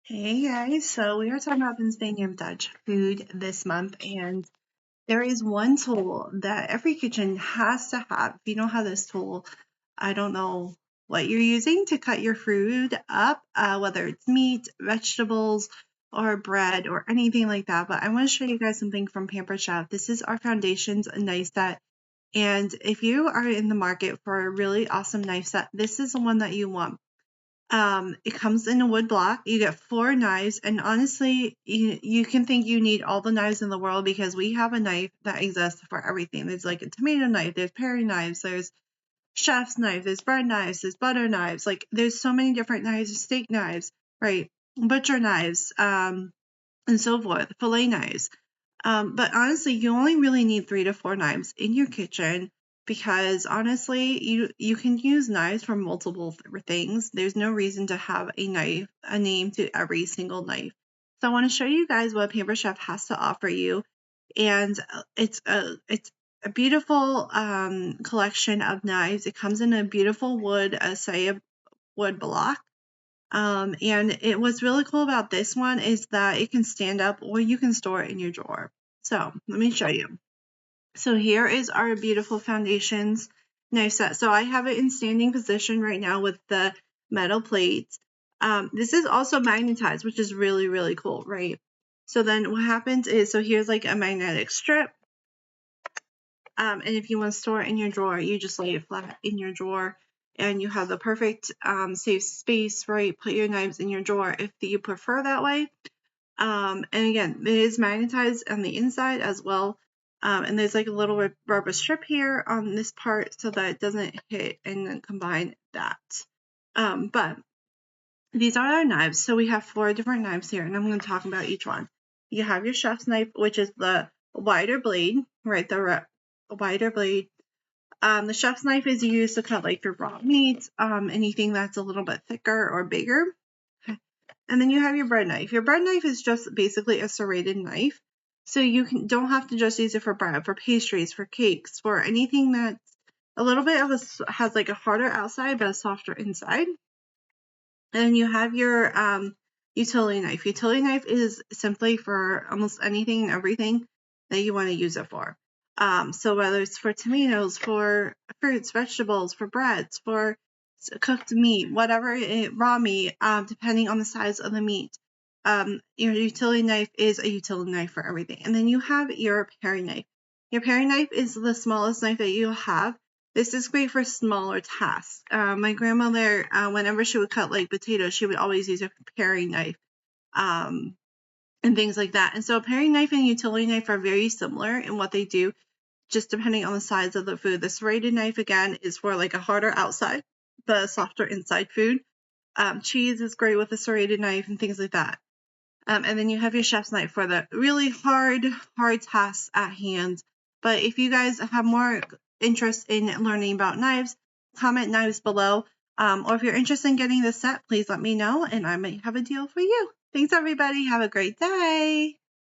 Hey guys, so we are talking about Pennsylvania Dutch food this month, and there is one tool that every kitchen has to have. If you don't have this tool, I don't know what you're using to cut your food up, whether it's meat, vegetables, or bread, or anything like that. But I want to show you guys something from Pampered Chef. This is our Foundations knife set, and if you are in the market for a really awesome knife set, this is the one that you want. It comes in a wood block. You get 4 knives, and honestly, you can think you need all the knives in the world because we have a knife that exists for everything. There's like a tomato knife, there's paring knives, there's chef's knife, there's bread knives, there's butter knives. Like there's so many different knives, steak knives, right? Butcher knives, and so forth, fillet knives. But honestly, you only really need 3 to 4 knives in your kitchen because honestly, you can use knives for multiple things. There's no reason to have a name to every single knife. So I want to show you guys what Pampered Chef has to offer you, and it's a beautiful collection of knives. It comes in a beautiful wood, wood block. And what's really cool about this one is that it can stand up or you can store it in your drawer. So let me show you. So here is our beautiful Foundations knife set. So I have it in standing position right now with the metal plates. This is also magnetized, which is really, really cool, right? So then what happens is, so here's like a magnetic strip. And if you want to store it in your drawer, you just lay it flat in your drawer and you have the perfect safe space, right? Put your knives in your drawer if you prefer that way. And again, it is magnetized on the inside as well. And there's like a little rubber strip here on this part so that it doesn't hit and then combine that. But these are our knives. So we have 4 different knives here, and I'm going to talk about each one. You have your chef's knife, which is the wider blade, right? The wider blade. The chef's knife is used to cut like your raw meats, anything that's a little bit thicker or bigger. And then you have your bread knife. Your bread knife is just basically a serrated knife. So you don't have to just use it for bread, for pastries, for cakes, for anything that's a little bit of has like a harder outside but a softer inside. And you have your utility knife. Utility knife is simply for almost anything and everything that you want to use it for. So whether it's for tomatoes, for fruits, vegetables, for breads, for cooked meat, whatever, raw meat, depending on the size of the meat. Your utility knife is a utility knife for everything. And then you have your paring knife. Your paring knife is the smallest knife that you'll have. This is great for smaller tasks. My grandmother, whenever she would cut like potatoes, she would always use a paring knife and things like that. And so a paring knife and a utility knife are very similar in what they do, just depending on the size of the food. The serrated knife, again, is for like a harder outside, the softer inside food. Cheese is great with a serrated knife and things like that. And then you have your chef's knife for the really hard tasks at hand. But if you guys have more interest in learning about knives, comment knives below. Or if you're interested in getting this set, please let me know and I might have a deal for you. Thanks, everybody. Have a great day.